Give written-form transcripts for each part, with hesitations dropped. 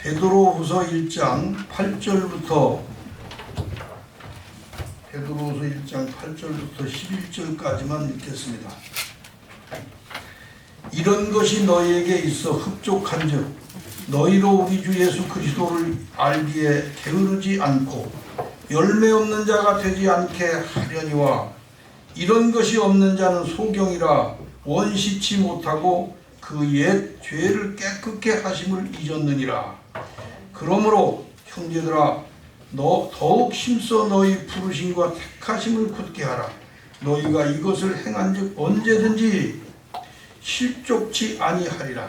베드로후서 1장 8절부터 11절까지만 읽겠습니다. 이런 것이 너희에게 있어 흡족한즉 너희로 우리 주 예수 그리스도를 알기에 게으르지 않고 열매 없는 자가 되지 않게 하려니와 이런 것이 없는 자는 소경이라 원시치 못하고 그 옛 죄를 깨끗게 하심을 잊었느니라. 그러므로 형제들아 너 더욱 힘써 너희 부르심과 택하심을 굳게 하라. 너희가 이것을 행한즉 언제든지 실족치 아니하리라.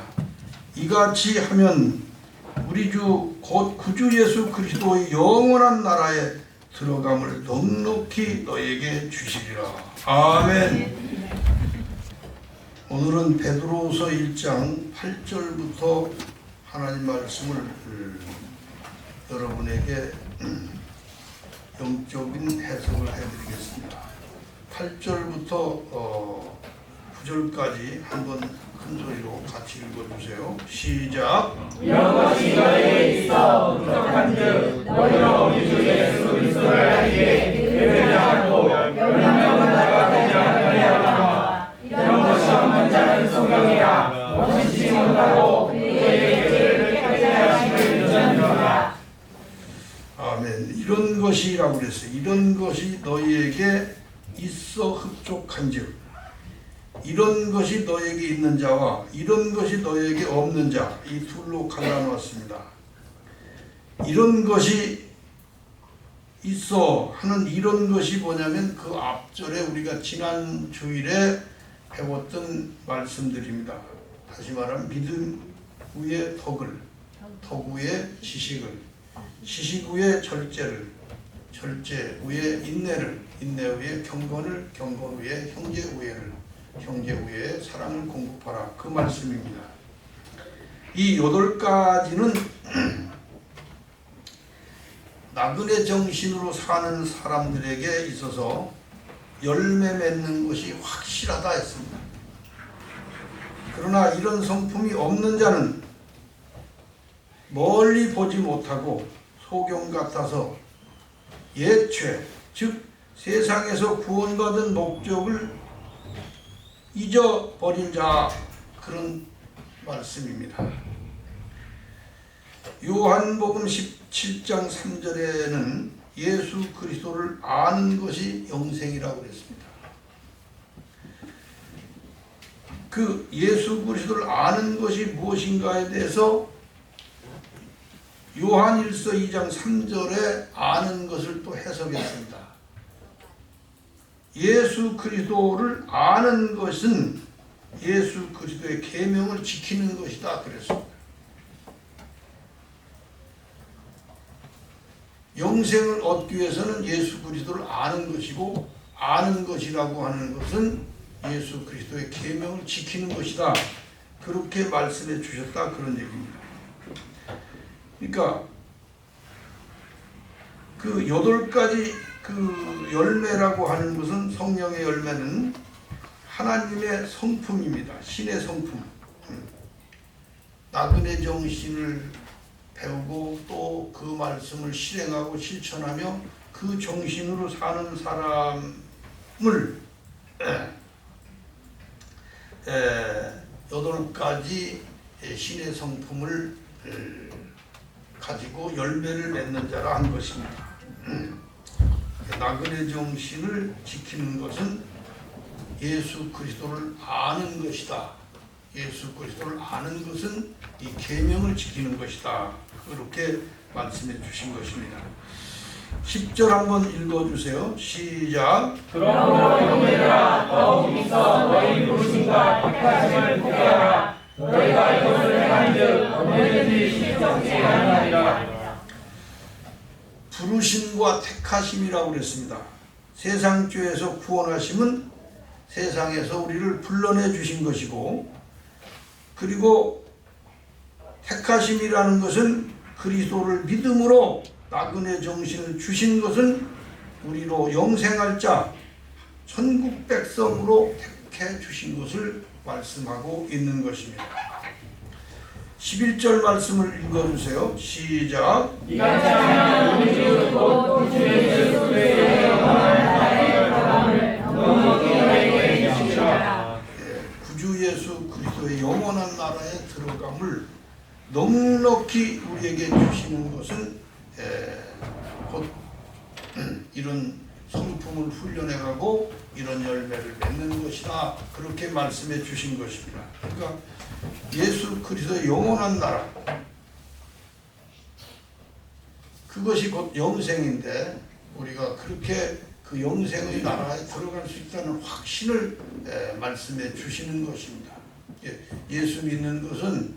이같이 하면 우리 주 곧 구주 예수 그리스도의 영원한 나라에 들어감을 넉넉히 너희에게 주시리라. 아멘. 오늘은 베드로후서 1장 8절부터 하나님 말씀을 여러분에게 영적인 해석을 해드리겠습니다. 8절부터 9절까지 한번 큰 소리로 같이 읽어주세요. 시작. 이런 것이 너희에게 있어 흡족한즉 너희로 우리 주 예수 그리스도를 알기에 게으르지 않고 열매 없는 자가 되지 않게 하라. 이런 것이 없는 자는 소경이라 원시치 못하고 그의 죄를 깨끗게 하심을 잊었느니라. 아멘. 이런 것이라고 그랬어요. 이런 것이 너희에게 있어 흡족한즉, 이런 것이 너에게 있는 자와 이런 것이 너에게 없는 자, 이 둘로 갈라놓았습니다. 이런 것이 있어 하는 이런 것이 뭐냐면 그 앞절에 우리가 지난 주일에 배웠던 말씀들입니다. 다시 말하면 믿음 후에 덕을, 덕 후에 지식을, 지식 후에 절제를, 절제 후에 인내를, 인내 후에 경건을, 경건 후에 형제 우애를, 형제 후에 사랑을 공급하라. 그 말씀입니다. 이 8가지는 나그네 정신으로 사는 사람들에게 있어서 열매 맺는 것이 확실하다 했습니다. 그러나 이런 성품이 없는 자는 멀리 보지 못하고 소경 같아서 옛죄, 즉 세상에서 구원받은 목적을 잊어버린 자, 그런 말씀입니다. 요한복음 17장 3절에는 예수 그리스도를 아는 것이 영생이라고 그랬습니다. 그 예수 그리스도를 아는 것이 무엇인가에 대해서 요한일서 2장 3절에 아는 것을 또 해석했습니다. 예수 그리스도를 아는 것은 예수 그리스도의 계명을 지키는 것이다 그랬습니다. 영생을 얻기 위해서는 예수 그리스도를 아는 것이고, 아는 것이라고 하는 것은 예수 그리스도의 계명을 지키는 것이다, 그렇게 말씀해 주셨다, 그런 얘기입니다. 그러니까 그 8가지 그 열매라고 하는 것은, 성령의 열매는 하나님의 성품입니다. 신의 성품. 나그네 정신을 배우고 또 그 말씀을 실행하고 실천하며 그 정신으로 사는 사람을 8가지 신의 성품을 가지고 열매를 맺는 자라 한 것입니다. 나그네 정신을 지키는 것은 예수 그리스도를 아는 것이다. 예수 그리스도를 아는 것은 이 계명을 지키는 것이다, 그렇게 말씀해 주신 것입니다. 10절 한번 읽어주세요. 시작. 그러므로 형제들아 더욱 힘써 너희 부르심과 택하심을 굳게 하라. 너희가 이것을 행한즉 언제든지 실족치 아니하리라. 부르심과 택하심이라고 그랬습니다. 세상 죄에서 구원하심은 세상에서 우리를 불러내 주신 것이고, 그리고 택하심이라는 것은 그리스도를 믿음으로 나그네 정신을 주신 것은 우리로 영생할 자, 천국 백성으로 택해 주신 것을 말씀하고 있는 것입니다. 11절 말씀을 읽어주세요. 시작. 이같이 하면 우리 주 곧 주 예수 그리스도의 영원한 나라의 평강을 넉넉히 우리에게 주시리라. 구주 예수 그리스도의 영원한 나라에 들어감을 넉넉히 우리에게 주시는 것은 곧 이런 성품을 훈련해가고 이런 열매를 맺는 것이다. 그렇게 말씀해 주신 것입니다. 그러니까 예수 그리스도의 영원한 나라, 그것이 곧 영생인데 우리가 그렇게 그 영생의 나라에 들어갈 수 있다는 확신을 말씀해 주시는 것입니다. 예수 믿는 것은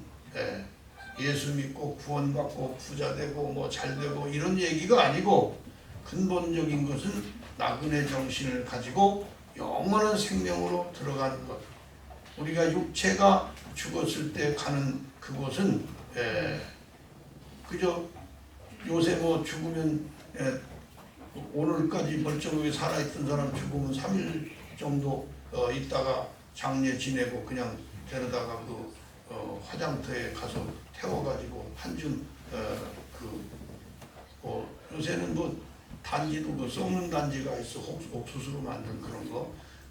예수 믿고 구원받고 부자되고 뭐 잘되고 이런 얘기가 아니고, 근본적인 것은 나그네 정신을 가지고 영원한 생명으로 들어가는 것. 우리가 육체가 죽었을 때 가는 그곳은 그저 요새 뭐 죽으면 오늘까지 멀쩡하게 살아있던 사람 죽으면 3일 정도 있다가 장례 지내고 그냥 데려다가 그 화장터에 가서 태워가지고 한줌 요새는 뭐 단지도 그 썩는 단지가 있어. 옥수수로 만든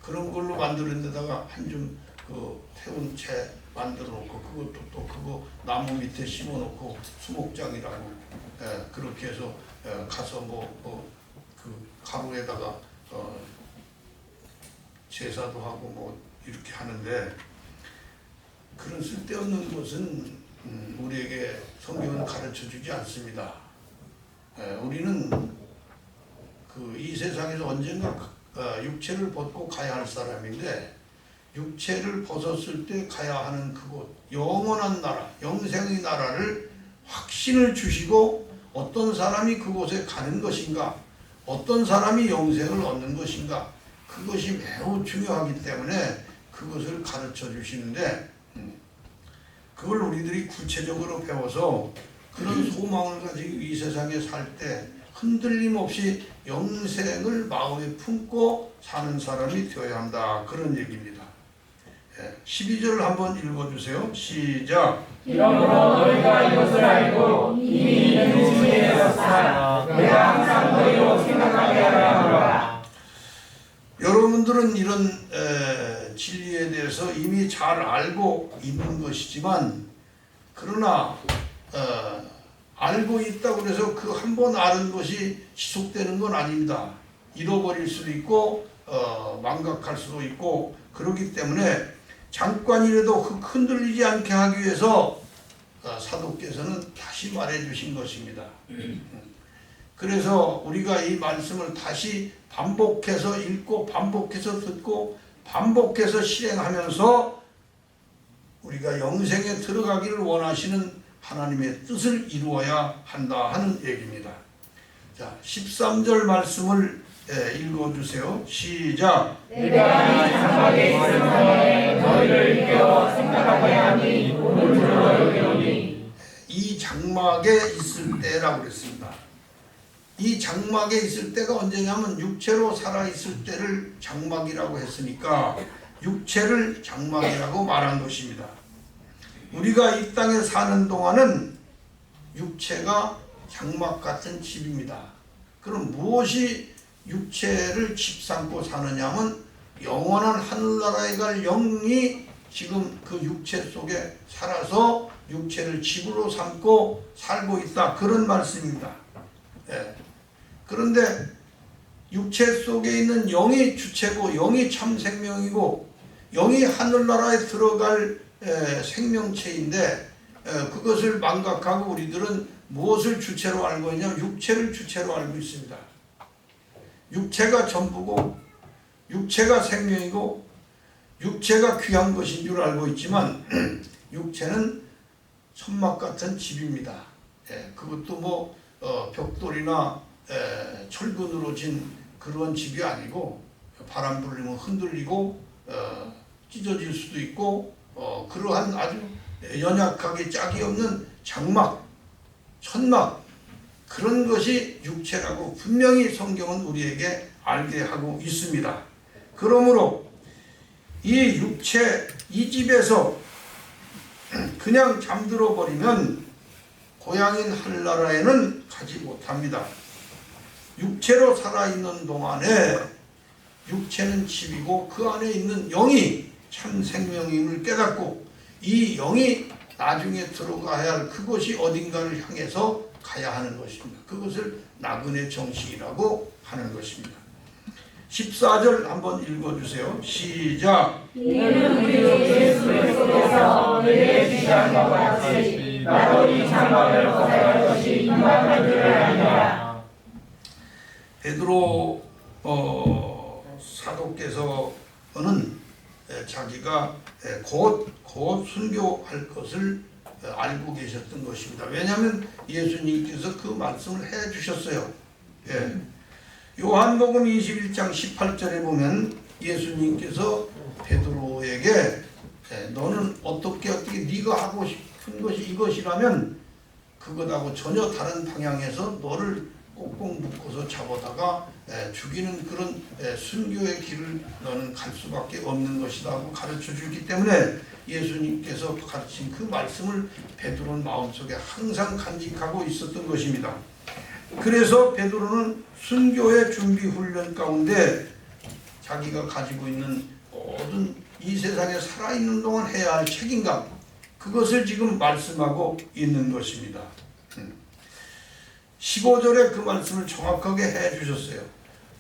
그런 걸로 만드는 데다가 한줌 그 태운 채 만들어 놓고 그것도 또 그거 나무 밑에 심어 놓고 수목장이라고 그렇게 해서 가서 그 가루에다가 제사도 하고 뭐 이렇게 하는데, 그런 쓸데없는 것은 우리에게 성경은 가르쳐 주지 않습니다. 우리는 이 세상에서 언젠가 육체를 벗고 가야 할 사람인데, 육체를 벗었을 때 가야 하는 그곳, 영원한 나라, 영생의 나라를 확신을 주시고, 어떤 사람이 그곳에 가는 것인가, 어떤 사람이 영생을 얻는 것인가, 그것이 매우 중요하기 때문에 그것을 가르쳐 주시는데, 그걸 우리들이 구체적으로 배워서 그런 소망을 가지고 이 세상에 살 때 흔들림 없이 영생을 마음에 품고 사는 사람이 되어야 한다. 그런 얘기입니다. 12절을 한번 읽어주세요. 시작. 이러므로 너희가 이것을 알고 이미 있는 진리에서 사 내가 항상 너희로 생각하게 하라 하노라. 여러분들은 이런 진리에 대해서 이미 잘 알고 있는 것이지만, 그러나 알고 있다고 해서 그 한 번 아는 것이 지속되는 건 아닙니다. 잃어버릴 수도 있고 망각할 수도 있고, 그렇기 때문에 잠깐이라도 흔들리지 않게 하기 위해서 사도께서는 다시 말해 주신 것입니다. 그래서 우리가 이 말씀을 다시 반복해서 읽고 반복해서 듣고 반복해서 실행하면서 우리가 영생에 들어가기를 원하시는 하나님의 뜻을 이루어야 한다 하는 얘기입니다. 자, 13절 말씀을 읽어주세요. 시작. 내가 이 장막에 있을 동안에 너희를 깨워 생각하게 하니 오늘 들어 여기노니. 이 장막에 있을 때라고 그랬습니다. 이 장막에 있을 때가 언제냐면 육체로 살아있을 때를 장막이라고 했으니까 육체를 장막이라고 말한 것입니다. 우리가 이 땅에 사는 동안은 육체가 장막 같은 집입니다. 그럼 무엇이 육체를 집 삼고 사느냐 하면 영원한 하늘나라에 갈 영이 지금 그 육체 속에 살아서 육체를 집으로 삼고 살고 있다. 그런 말씀입니다. 그런데 육체 속에 있는 영이 주체고 영이 참 생명이고 영이 하늘나라에 들어갈 생명체인데, 그것을 망각하고 우리들은 무엇을 주체로 알고 있냐면 육체를 주체로 알고 있습니다. 육체가 전부고 육체가 생명이고 육체가 귀한 것인 줄 알고 있지만 육체는 천막 같은 집입니다. 그것도 뭐 벽돌이나 철근으로 진 그런 집이 아니고 바람 불리면 흔들리고 찢어질 수도 있고 그러한 아주 연약하게 짝이 없는 장막, 천막, 그런 것이 육체라고 분명히 성경은 우리에게 알게 하고 있습니다. 그러므로 이 육체, 이 집에서 그냥 잠들어 버리면 고향인 한나라에는 가지 못합니다. 육체로 살아있는 동안에 육체는 집이고 그 안에 있는 영이 참 생명임을 깨닫고 이 영이 나중에 들어가야 할 그곳이 어딘가를 향해서 가야 하는 것입니다. 그것을 나그네 정식이라고 하는 것입니다. 14절 한번 읽어주세요. 시작. 이는 우리 주 예수 그리스도께서 내게 주시한 것 같이 나도 이 장막을 거듭할 것이 임박한 줄을 아니라. 베드로 사도께서는 자기가 곧 순교할 것을 알고 계셨던 것입니다. 왜냐하면 예수님께서 그 말씀을 해 주셨어요. 요한복음 21장 18절에 보면 예수님께서 베드로에게 너는 어떻게 네가 하고 싶은 것이 이것이라면 그것하고 전혀 다른 방향에서 너를 꼭꼭 묶어서 잡아다가 죽이는 그런 순교의 길을 너는 갈 수밖에 없는 것이다 하고 가르쳐 주기 때문에 예수님께서 가르친 그 말씀을 베드로는 마음속에 항상 간직하고 있었던 것입니다. 그래서 베드로는 순교의 준비 훈련 가운데 자기가 가지고 있는 모든 이 세상에 살아있는 동안 해야 할 책임감, 그것을 지금 말씀하고 있는 것입니다. 15절에 그 말씀을 정확하게 해 주셨어요.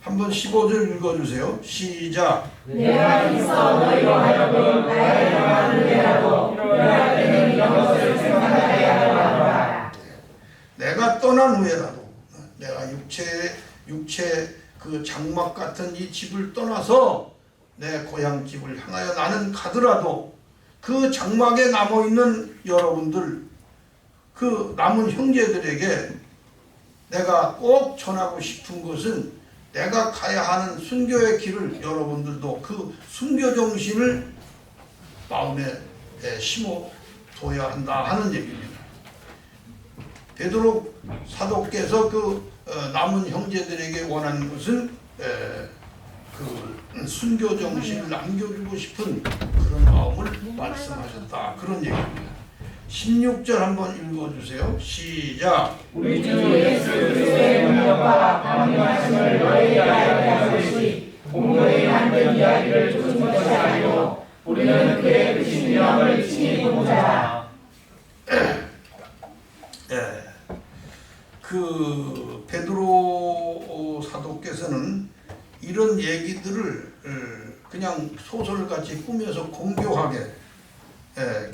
한번 15절 읽어주세요. 시작. 내가 있어 너희로 하여금 나의 영광을 내라고 그러할 때는 이런 것을 생각하여야 하노라. 내가 떠난 후에라도 내가 육체 그 장막 같은 이 집을 떠나서 내 고향 집을 향하여 나는 가더라도 그 장막에 남아있는 여러분들, 그 남은 형제들에게 내가 꼭 전하고 싶은 것은 내가 가야 하는 순교의 길을 여러분들도 그 순교 정신을 마음에 심어 둬야 한다 하는 얘기입니다. 베드로 사도께서 그 남은 형제들에게 원하는 것은 그 순교 정신을 남겨주고 싶은 그런 마음을 말씀하셨다, 그런 얘기입니다. 16절 한번 읽어주세요. 시작. 우리 주 예수 그리스도의 능력과 강림하심을 너희에게 알게 하시니 공로의 만든 이야기를 쫓은 것이 아니고 우리는 그의 크신 영을 친히 본 자라. 그 베드로 사도께서는 이런 얘기들을 그냥 소설같이 꾸며서 공교하게,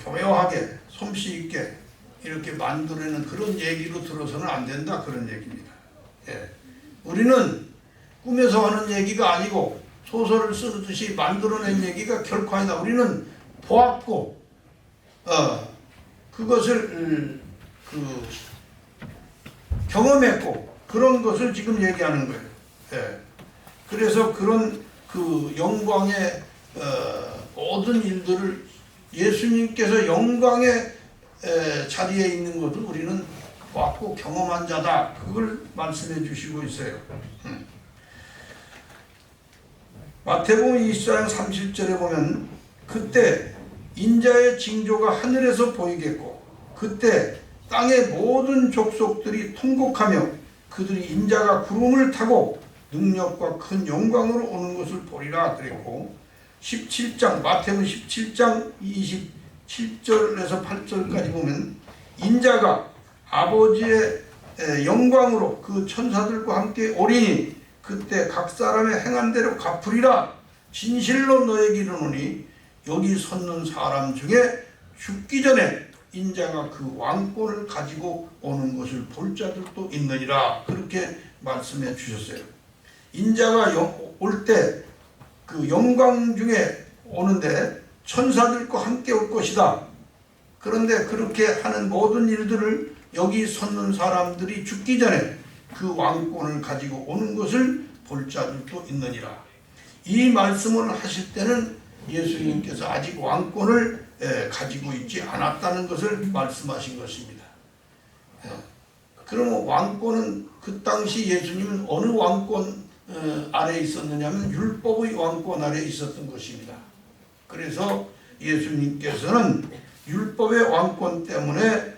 교묘하게, 솜씨 있게 이렇게 만들어내는 그런 얘기로 들어서는 안 된다, 그런 얘기입니다. 우리는 꾸며서 하는 얘기가 아니고 소설을 쓰듯이 만들어낸 얘기가 결코 아니다. 우리는 보았고 그것을 경험했고 그런 것을 지금 얘기하는 거예요. 그래서 그런 그 영광의 모든 일들을 예수님께서 영광의 자리에 있는 것을 우리는 보았고 경험한 자다, 그걸 말씀해 주시고 있어요. 마태복음 24장 30절에 보면 그때 인자의 징조가 하늘에서 보이겠고 그때 땅의 모든 족속들이 통곡하며 그들이 인자가 구름을 타고 능력과 큰 영광으로 오는 것을 보리라 그랬고, 17장 마태복음 17장 27절에서 8절까지 보면 인자가 아버지의 영광으로 그 천사들과 함께 오리니 그때 각 사람의 행한 대로 갚으리라. 진실로 너에게 이르노니 여기 섰는 사람 중에 죽기 전에 인자가 그 왕권을 가지고 오는 것을 볼 자들도 있느니라, 그렇게 말씀해 주셨어요. 인자가 올 때 그 영광 중에 오는데 천사들과 함께 올 것이다. 그런데 그렇게 하는 모든 일들을 여기 섰는 사람들이 죽기 전에 그 왕권을 가지고 오는 것을 볼 자들도 있느니라. 이 말씀을 하실 때는 예수님께서 아직 왕권을 가지고 있지 않았다는 것을 말씀하신 것입니다. 그러면 왕권은 그 당시 예수님은 어느 왕권 아래에 있었느냐면 율법의 왕권 아래에 있었던 것입니다. 그래서 예수님께서는 율법의 왕권 때문에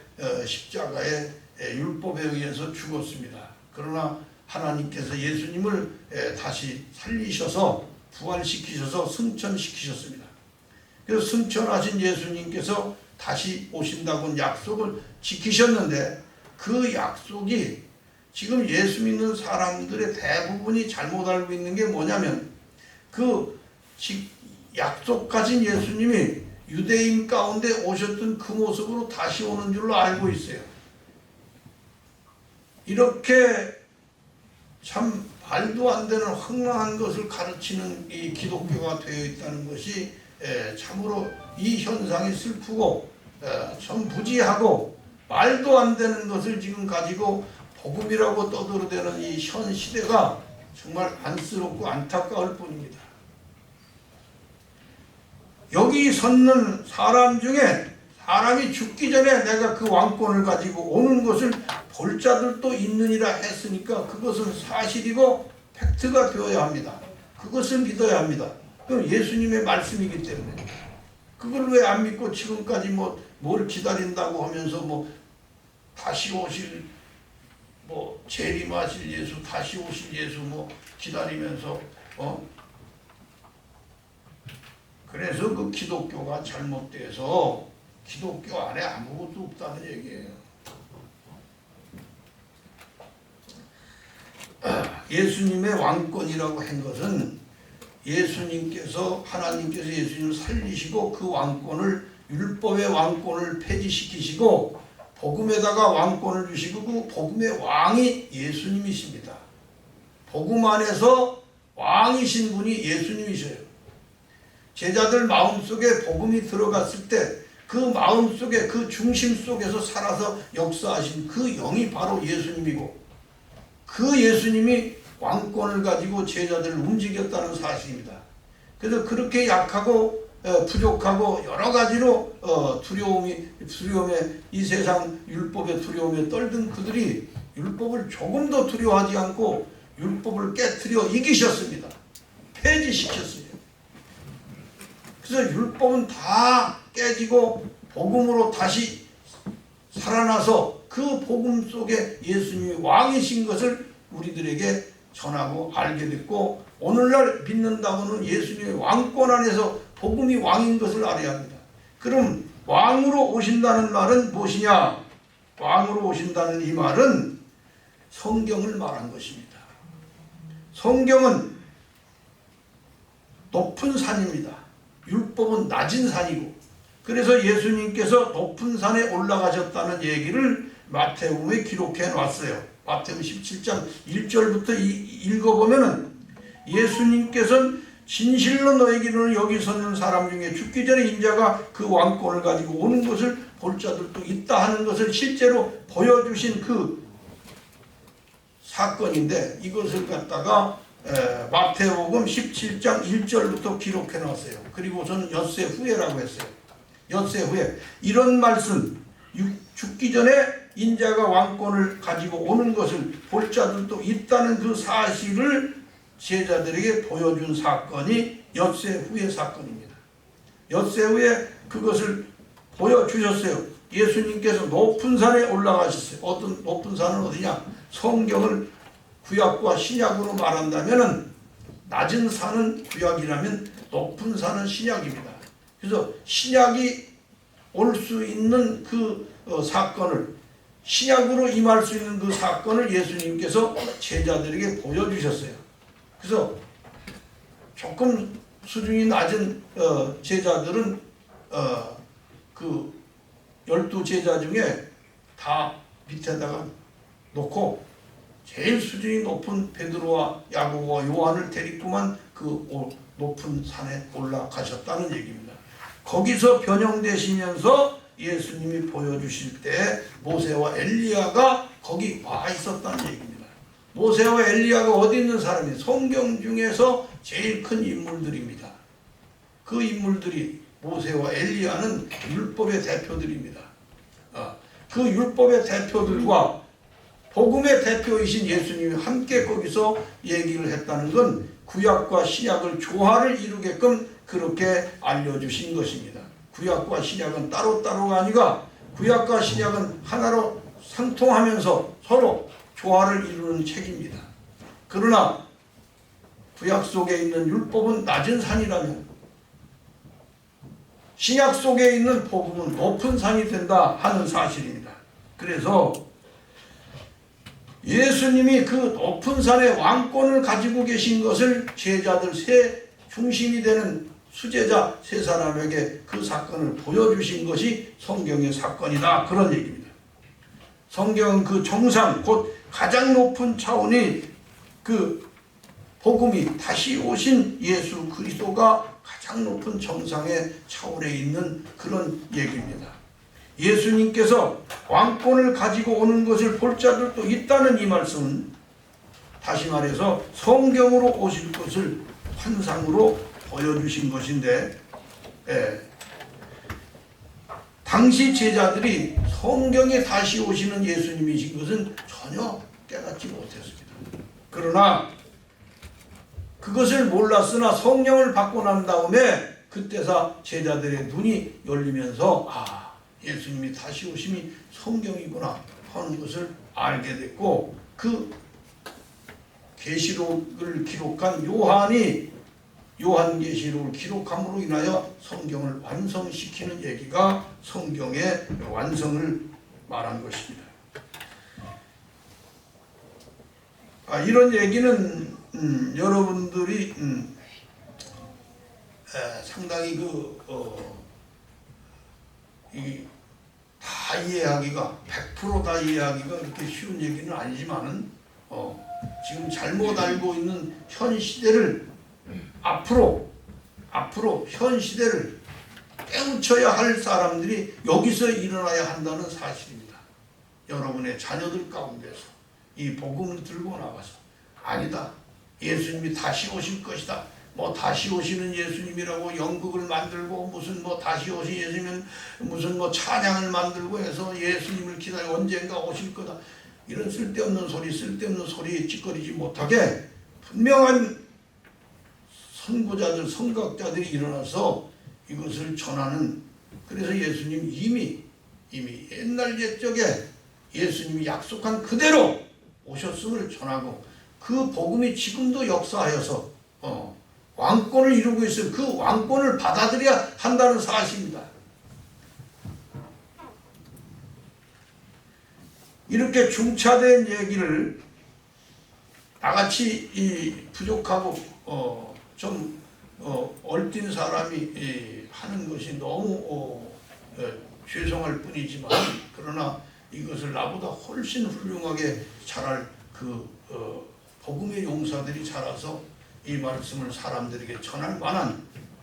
십자가에 율법에 의해서 죽었습니다. 그러나 하나님께서 예수님을 다시 살리셔서 부활시키셔서 승천시키셨습니다. 그래서 승천하신 예수님께서 다시 오신다고 약속을 지키셨는데 그 약속이 지금 예수 믿는 사람들의 대부분이 잘못 알고 있는 게 뭐냐면 그 약속 가진 예수님이 유대인 가운데 오셨던 그 모습으로 다시 오는 줄로 알고 있어요. 이렇게 참 말도 안 되는 황당한 것을 가르치는 이 기독교가 되어 있다는 것이 참으로 이 현상이 슬프고 참 무지하고 말도 안 되는 것을 지금 가지고 복음이라고 떠들어대는 이 현 시대가 정말 안쓰럽고 안타까울 뿐입니다. 여기 섰는 사람 중에 사람이 죽기 전에 내가 그 왕권을 가지고 오는 것을 볼 자들도 있느니라 했으니까 그것은 사실이고 팩트가 되어야 합니다. 그것을 믿어야 합니다. 그럼 예수님의 말씀이기 때문에 그걸 왜 안 믿고 지금까지 뭘 기다린다고 하면서 다시 오실 재림하실 예수, 다시 오실 예수 기다리면서 그래서 그 기독교가 잘못돼서 기독교 안에 아무것도 없다는 얘기예요. 예수님의 왕권이라고 한 것은 하나님께서 예수님을 살리시고 그 왕권을 율법의 왕권을 폐지시키시고 복음에다가 왕권을 주시고 그 복음의 왕이 예수님이십니다. 복음 안에서 왕이신 분이 예수님이셔요. 제자들 마음속에 복음이 들어갔을 때 그 마음속에 그 중심 속에서 살아서 역사하신 그 영이 바로 예수님이고 그 예수님이 왕권을 가지고 제자들을 움직였다는 사실입니다. 그래서 그렇게 약하고 부족하고 여러 가지로 두려움에 이 세상 율법의 두려움에 떨던 그들이 율법을 조금 더 두려워하지 않고 율법을 깨트려 이기셨습니다. 폐지시켰어요. 그래서 율법은 다 깨지고 복음으로 다시 살아나서 그 복음 속에 예수님이 왕이신 것을 우리들에게 전하고 알게 됐고 오늘날 믿는다고는 예수님의 왕권 안에서 복음이 왕인 것을 알아야 합니다. 그럼 왕으로 오신다는 말은 무엇이냐? 왕으로 오신다는 이 말은 성경을 말한 것입니다. 성경은 높은 산입니다. 율법은 낮은 산이고 그래서 예수님께서 높은 산에 올라가셨다는 얘기를 마태복음에 기록해 놨어요. 마태복음 17장 1절부터 읽어보면은 예수님께서는 진실로 너에게 이르노니 여기 섰는 사람 중에 죽기 전에 인자가 그 왕권을 가지고 오는 것을 볼 자들도 있다 하는 것을 실제로 보여주신 그 사건인데 이것을 갖다가 마태복음 17장 1절부터 기록해 놨어요. 그리고서는 엿새 후에라고 했어요. 엿새 후에 이런 말씀 죽기 전에 인자가 왕권을 가지고 오는 것을 볼 자들도 있다는 그 사실을 제자들에게 보여준 사건이 엿새 후의 사건입니다. 엿새 후에 그것을 보여주셨어요. 예수님께서 높은 산에 올라가셨어요. 어떤 높은 산은 어디냐? 성경을 구약과 신약으로 말한다면 낮은 산은 구약이라면 높은 산은 신약입니다. 그래서 신약이 올 수 있는 그 사건을 신약으로 임할 수 있는 그 사건을 예수님께서 제자들에게 보여주셨어요. 그래서 조금 수준이 낮은 제자들은 그 12제자 중에 다 밑에다가 놓고 제일 수준이 높은 베드로와 야고보와 요한을 데리고만 그 높은 산에 올라가셨다는 얘기입니다. 거기서 변형되시면서 예수님이 보여주실 때 모세와 엘리야가 거기 와 있었다는 얘기입니다. 모세와 엘리야가 어디 있는 사람이 성경 중에서 제일 큰 인물들입니다. 그 인물들이 모세와 엘리야는 율법의 대표들입니다. 그 율법의 대표들과 복음의 대표이신 예수님이 함께 거기서 얘기를 했다는 건 구약과 신약을 조화를 이루게끔 그렇게 알려주신 것입니다. 구약과 신약은 따로따로가 아니라 구약과 신약은 하나로 상통하면서 서로 조화를 이루는 책입니다. 그러나 구약 속에 있는 율법은 낮은 산이라면 신약 속에 있는 복음은 높은 산이 된다 하는 사실입니다. 그래서 예수님이 그 높은 산의 왕권을 가지고 계신 것을 제자들 세 중심이 되는 수제자 세 사람에게 그 사건을 보여주신 것이 성경의 사건이다, 그런 얘기입니다. 성경은 그 정상, 곧 가장 높은 차원이 그 복음이 다시 오신 예수 그리스도가 가장 높은 정상의 차원에 있는 그런 얘기입니다. 예수님께서 왕권을 가지고 오는 것을 볼 자들도 있다는 이 말씀은 다시 말해서 성경으로 오실 것을 환상으로 보여주신 것인데, 당시 제자들이 성경에 다시 오시는 예수님이신 것은 전혀 깨닫지 못했습니다. 그러나 그것을 몰랐으나 성령을 받고 난 다음에 그때서 제자들의 눈이 열리면서 예수님이 다시 오심이 성경이구나 하는 것을 알게 됐고, 그 계시록을 기록한 요한이 요한계시록을 기록함으로 인하여 성경을 완성시키는 얘기가 성경의 완성을 말한 것입니다. 이런 얘기는 여러분들이 상당히 다 이해하기가 100% 이해하기가 그렇게 쉬운 얘기는 아니지만은 지금 잘못 알고 있는 현 시대를 앞으로 현 시대를 깨우쳐야 할 사람들이 여기서 일어나야 한다는 사실입니다. 여러분의 자녀들 가운데서 이 복음을 들고 나가서 아니다, 예수님이 다시 오실 것이다, 뭐 다시 오시는 예수님이라고 연극을 만들고 무슨 뭐 다시 오신 예수님은 무슨 뭐 찬양을 만들고 해서 예수님을 기다려 언젠가 오실 거다, 이런 쓸데없는 소리에 찌꺼리지 못하게 분명한 선구자들, 선각자들이 일어나서 이것을 전하는, 그래서 예수님 이미 옛날 옛적에 예수님이 약속한 그대로 오셨음을 전하고 그 복음이 지금도 역사하여서 왕권을 이루고 있어요. 그 왕권을 받아들여야 한다는 사실입니다. 이렇게 중차대한 얘기를 나같이 부족하고 좀 얼뛴 사람이 하는 것이 너무 죄송할 뿐이지만, 그러나 이것을 나보다 훨씬 훌륭하게 잘할 그 복음의 용사들이 자라서 이 말씀을 사람들에게 전할 만한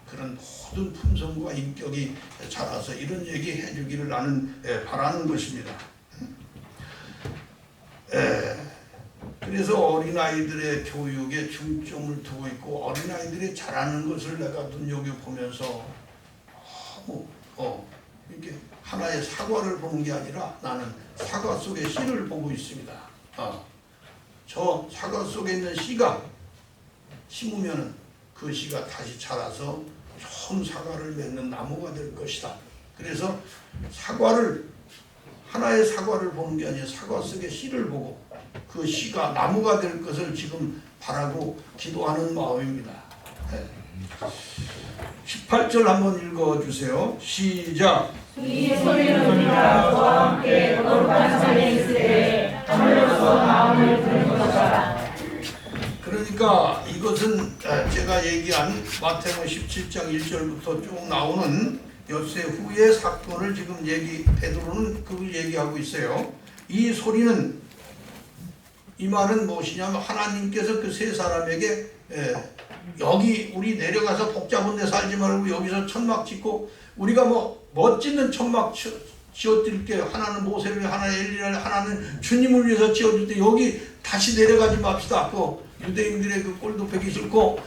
그런 모든 품성과 인격이 자라서 이런 얘기 해주기를 나는 바라는 것입니다. 그래서 어린아이들의 교육에 중점을 두고 있고 어린아이들이 잘하는 것을 내가 눈여겨보면서 이렇게 하나의 사과를 보는 게 아니라 나는 사과 속에 씨를 보고 있습니다. 저 사과 속에 있는 씨가 심으면 그 씨가 다시 자라서 좋은 사과를 맺는 나무가 될 것이다. 그래서 하나의 사과를 보는 게 아니라 사과 속에 씨를 보고 그 씨가 나무가 될 것을 지금 바라고 기도하는 마음입니다. 18절 한번 읽어주세요. 시작. 이 소리는 우리가 저와 함께 거룩한 산에 있을 때 하늘로서 마음을 부는 것이다. 그러니까 이것은 제가 얘기한 마태복음 17장 1절부터 쭉 나오는 엿새 후의 사건을 지금 베드로는 그걸 얘기하고 있어요. 이 소리는, 이 말은 무엇이냐면 하나님께서 그 세 사람에게 여기 우리 내려가서 복잡한 데 살지 말고 여기서 천막 짓고 우리가 뭐 멋지는 천막 지어드릴게, 하나는 모세를, 하나는 엘리야를, 하나는 주님을 위해서 지어줄 때 여기 다시 내려가지 맙시다. 그 유대인들의 그 꼴도 보기 싫고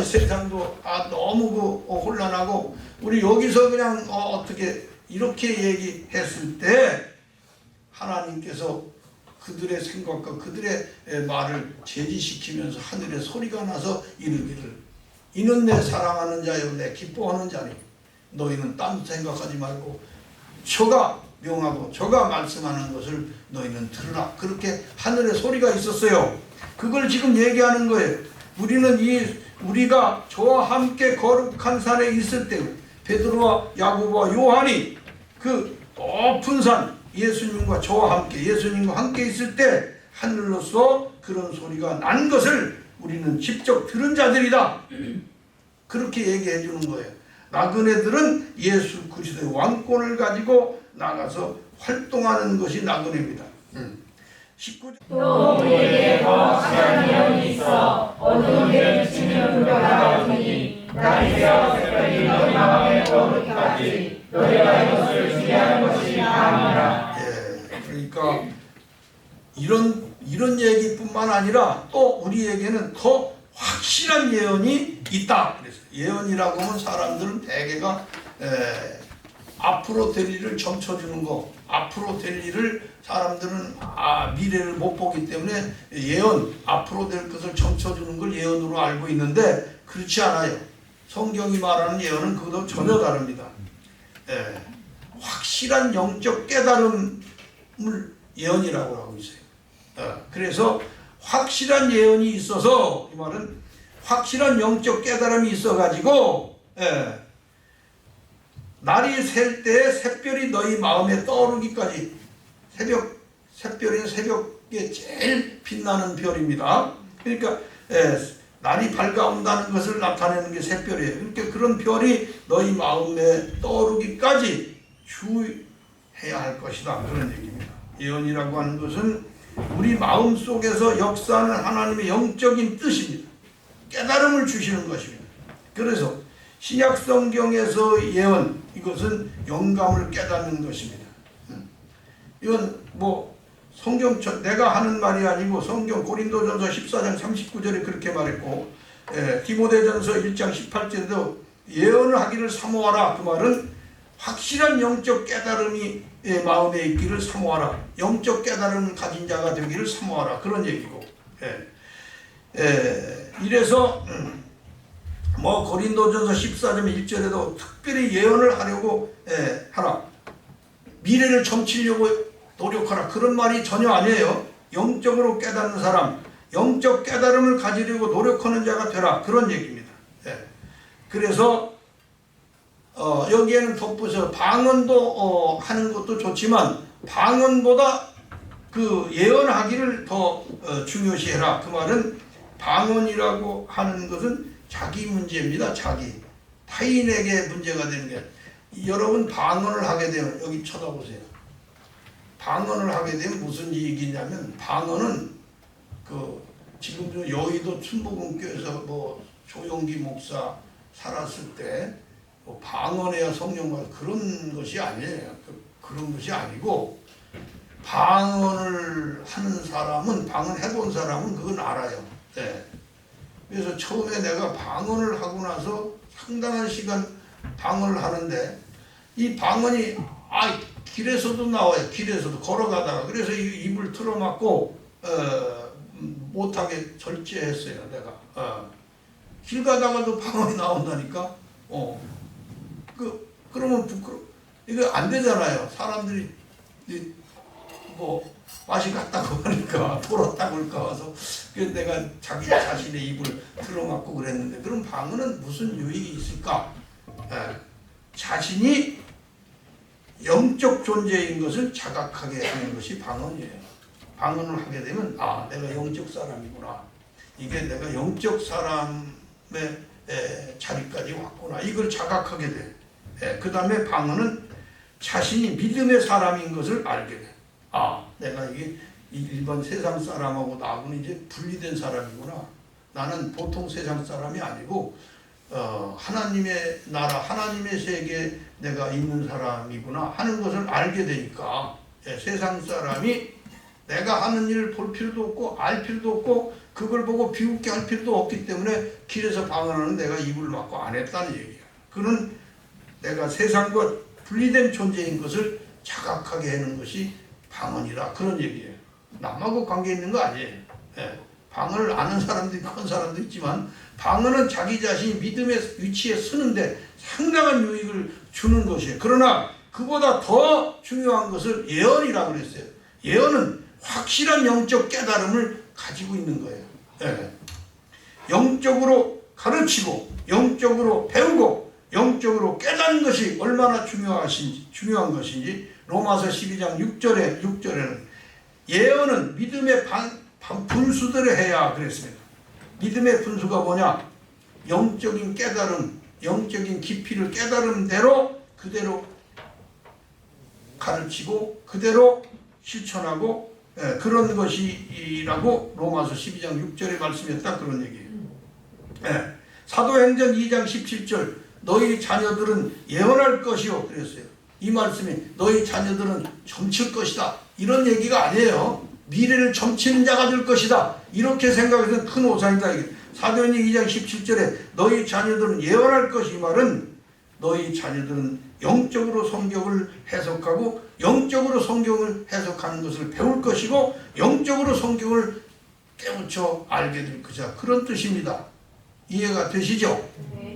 세상도 너무 혼란하고 우리 여기서 그냥 어떻게 이렇게 얘기했을 때 하나님께서 그들의 생각과 그들의 말을 제지시키면서 하늘에 소리가 나서 이르기를 이는 내 사랑하는 자요 내 기뻐하는 자니 너희는 딴 생각하지 말고 저가 명하고 저가 말씀하는 것을 너희는 들으라. 그렇게 하늘에 소리가 있었어요. 그걸 지금 얘기하는 거예요. 우리가 저와 함께 거룩한 산에 있을 때 베드로와 야고보와 요한이 그 높은 산 예수님과 예수님과 함께 있을 때 하늘로서 그런 소리가 난 것을 우리는 직접 들은 자들이다. 그렇게 얘기해 주는 거예요. 나그네들은 예수 그리스도의 왕권을 가지고 나가서 활동하는 것이 나그네입니다. 19절 또 우리에게 더 확실한 예언이 있어 어두운 데를 비치는 불과 다가오니 날이 새어 새벽이 너희 마음에 떠오르기까지 너희가 이것을 준비하는 것이 다음이라. 그러니까 이런 얘기뿐만 아니라 또 우리에게는 더 확실한 예언이 있다. 그래서 예언이라고 하면 사람들은 대개가 앞으로 될 일을 점쳐주는 거, 앞으로 될 일을 사람들은 미래를 못 보기 때문에 예언, 앞으로 될 것을 점쳐주는 걸 예언으로 알고 있는데 그렇지 않아요. 성경이 말하는 예언은 그것도 전혀 다릅니다. 확실한 영적 깨달음을 예언이라고 하고 있어요. 그래서 확실한 예언이 있어서 이 말은 확실한 영적 깨달음이 있어가지고 날이 셀 때 샛별이 너희 마음에 떠오르기까지 샛별은 새벽에 제일 빛나는 별입니다. 그러니까 날이 밝아온다는 것을 나타내는 게 샛별이에요. 그러니까 그런 별이 너희 마음에 떠오르기까지 주의해야 할 것이다. 그런 얘기입니다. 예언이라고 하는 것은 우리 마음 속에서 역사하는 하나님의 영적인 뜻입니다. 깨달음을 주시는 것입니다. 그래서 신약 성경에서 예언, 이것은 영감을 깨닫는 것입니다. 이건 성경 내가 하는 말이 아니고 성경 고린도전서 14장 39절에 그렇게 말했고 디모데전서 1장 18절에도 예언을 하기를 사모하라. 그 말은 확실한 영적 깨달음이 마음에 있기를 사모하라. 영적 깨달음을 가진 자가 되기를 사모하라. 그런 얘기고. 이래서 고린도전서 14장 1절에도 특별히 예언을 하려고 하라. 미래를 점치려고 노력하라. 그런 말이 전혀 아니에요. 영적으로 깨닫는 사람, 영적 깨달음을 가지려고 노력하는 자가 되라. 그런 얘기입니다. 그래서 여기에는 덧붙여 방언도 하는 것도 좋지만 방언보다 그 예언하기를 더 중요시해라. 그 말은 방언이라고 하는 것은 자기 문제입니다. 타인에게 문제가 되는 게. 여러분 방언을 하게 되면 여기 쳐다보세요. 방언을 하게 되면 무슨 이익이냐면 방언은 지금 여의도 충북은교에서 조용기 목사 살았을 때 방언해야 성령과 그런 것이 아니에요. 그런 것이 아니고 방언을 하는 사람은 방언해본 사람은 그건 알아요. 그래서 처음에 내가 방언을 하고 나서 상당한 시간 방언을 하는데 이 방언이 길에서도 나와요. 길에서도 걸어가다가. 그래서 입을 틀어막고 못하게 절제했어요. 내가 길 가다가도 방언이 나온다니까. 그러면 이거 안 되잖아요. 사람들이 맛이 갔다고 하니까 돌았다고 할까 와서 그래서 내가 자기 자신의 입을 틀어막고 그랬는데 그럼 방언은 무슨 유익이 있을까? 자신이 영적 존재인 것을 자각하게 하는 것이 방언이에요. 방언을 하게 되면 내가 영적 사람이구나. 이게 내가 영적 사람의 자리까지 왔구나. 이걸 자각하게 돼. 그 다음에 방언은 자신이 믿음의 사람인 것을 알게 돼. 내가 이게 일반 세상 사람하고 나하고는 이제 분리된 사람이구나. 나는 보통 세상 사람이 아니고 하나님의 나라, 하나님의 세계에 내가 있는 사람이구나 하는 것을 알게 되니까 세상 사람이 내가 하는 일을 볼 필요도 없고 알 필요도 없고 그걸 보고 비웃게 할 필요도 없기 때문에 길에서 방언하는 내가 입을 막고 안 했다는 얘기야. 그는 내가 세상과 분리된 존재인 것을 자각하게 하는 것이 방언이라 그런 얘기예요. 남하고 관계 있는 거 아니에요. 방언을 아는 사람도 있고 큰 사람도 있지만 방언은 자기 자신이 믿음의 위치에 서는데 상당한 유익을 주는 것이에요. 그러나 그보다 더 중요한 것을 예언이라고 그랬어요. 예언은 확실한 영적 깨달음을 가지고 있는 거예요. 예. 영적으로 가르치고 영적으로 배우고 영적으로 깨닫는 것이 얼마나 중요한 것인지 로마서 12장 6절에는 예언은 믿음의 분수대로 해야 그랬습니다. 믿음의 분수가 뭐냐? 영적인 깨달음, 영적인 깊이를 깨달음대로 그대로 가르치고 그대로 실천하고 그런 것이라고 로마서 12장 6절의 말씀에 딱 그런 얘기예요. 사도행전 2장 17절 너희 자녀들은 예언할 것이요 그랬어요. 이 말씀이 너희 자녀들은 점칠 것이다 이런 얘기가 아니에요. 미래를 점치는 자가 될 것이다 이렇게 생각해서 큰 오산이다. 사도행전 2장 17절에 너희 자녀들은 예언할 것이, 이 말은 너희 자녀들은 영적으로 성경을 해석하고 영적으로 성경을 해석하는 것을 배울 것이고 영적으로 성경을 깨우쳐 알게 될 것이다 그런 뜻입니다. 이해가 되시죠?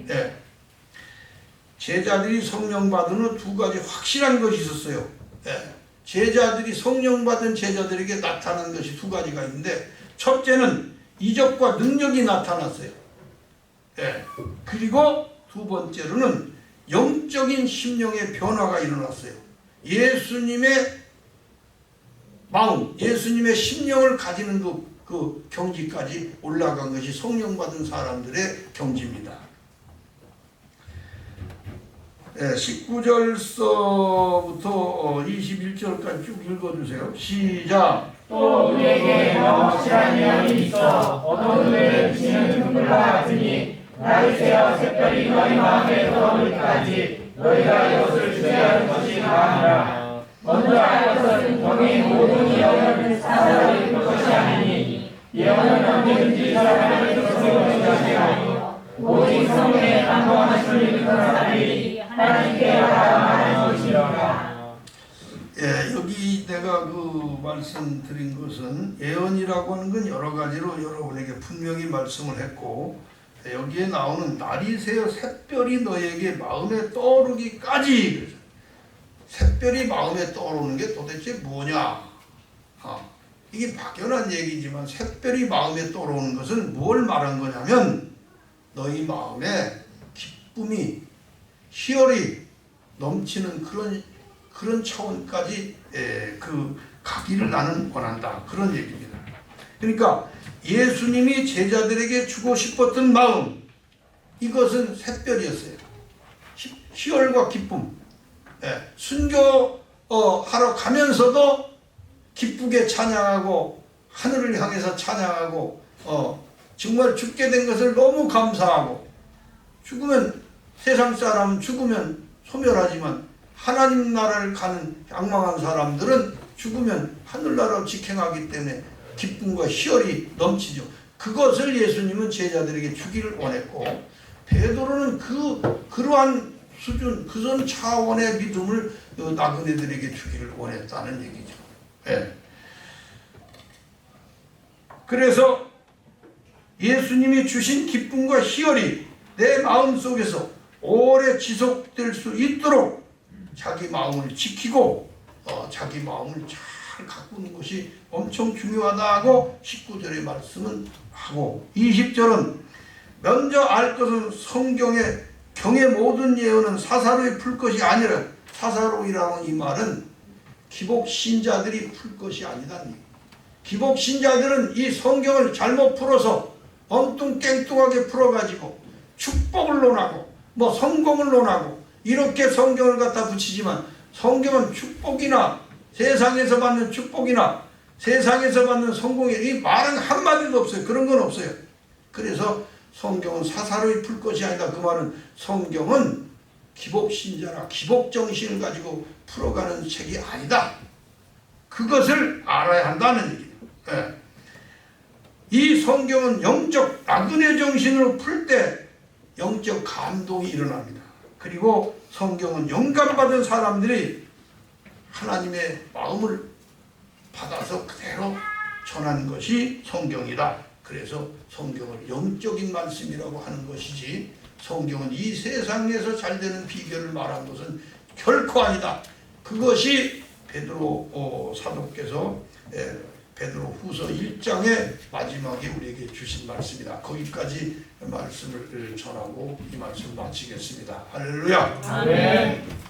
네. 제자들이 성령 받은 후 두 가지 확실한 것이 있었어요. 네. 제자들이 성령 받은 제자들에게 나타난 것이 두 가지가 있는데 첫째는 이적과 능력이 나타났어요. 네. 그리고 두 번째로는 영적인 심령의 변화가 일어났어요. 예수님의 마음, 예수님의 심령을 가지는 그 경지까지 올라간 것이 성령 받은 사람들의 경지입니다. 19절서부터 21절까지 쭉 읽어주세요. 시작. 또 우리에게 더 확실한 예언이 있어 어두운 눈에 비치는 등불과 같으니 날이 새어 색별이 너희 마음에 들어올 때까지 너희가 이것을 주의하는 것이 나아니라. 먼저 알 것은 너희 모든 예언을 사사로 읽을 것이 아니니 예언은 언제든지 사람에게 들어오는 것이 아니요 오직 성령에 감동하심을 입은 사람이 하나님께 알아가는 것이라. 여기 내가 그 말씀드린 것은 예언이라고 하는 건 여러 가지로 여러분에게 분명히 말씀을 했고 여기에 나오는 날이 새어 샛별이 너에게 마음에 떠오르기까지, 샛별이 마음에 떠오르는 게 도대체 뭐냐? 이게 막연한 얘기지만 샛별이 마음에 떠오르는 것은 뭘 말한 거냐면 너희 마음에 기쁨이 희열이 넘치는 그런 차원까지 그 가기를 나는 원한다 그런 얘기입니다. 그러니까 예수님이 제자들에게 주고 싶었던 마음, 이것은 샛별이었어요. 희열과 기쁨. 순교하러 가면서도 기쁘게 찬양하고 하늘을 향해서 찬양하고 정말 죽게 된 것을 너무 감사하고, 죽으면 세상 사람은 죽으면 소멸하지만 하나님 나라를 가는 양망한 사람들은 죽으면 하늘나라로 직행하기 때문에 기쁨과 희열이 넘치죠. 그것을 예수님은 제자들에게 주기를 원했고 베드로는 그러한 수준, 그런 차원의 믿음을 나그네들에게 주기를 원했다는 얘기죠. 그래서 예수님이 주신 기쁨과 희열이 내 마음속에서 오래 지속될 수 있도록 자기 마음을 지키고 자기 마음을 잘 가꾸는 것이 엄청 중요하다고 19절의 말씀은 하고, 20절은 먼저 알 것은 성경의 경의 모든 예언은 사사로이 풀 것이 아니라, 사사로이라는 이 말은 기복 신자들이 풀 것이 아니다. 기복 신자들은 이 성경을 잘못 풀어서 엉뚱깽뚱하게 풀어가지고 축복을 논하고 성공을 논하고 이렇게 성경을 갖다 붙이지만, 성경은 축복이나 세상에서 받는 축복이나 세상에서 받는 성공이, 이 말은 한마디도 없어요. 그런 건 없어요. 그래서 성경은 사사로이 풀 것이 아니다. 그 말은 성경은 기복신자나 기복정신을 가지고 풀어가는 책이 아니다. 그것을 알아야 한다는 얘기예요. 이 성경은 영적 나그네 정신으로 풀 때 영적 감동이 일어납니다. 그리고 성경은 영감받은 사람들이 하나님의 마음을 받아서 그대로 전하는 것이 성경이다. 그래서 성경을 영적인 말씀이라고 하는 것이지, 성경은 이 세상에서 잘 되는 비결을 말한 것은 결코 아니다. 그것이 베드로 사도께서 베드로 후서 1장의 마지막에 우리에게 주신 말씀이다. 거기까지 말씀을 전하고 이 말씀 마치겠습니다. 할렐루야. 아멘.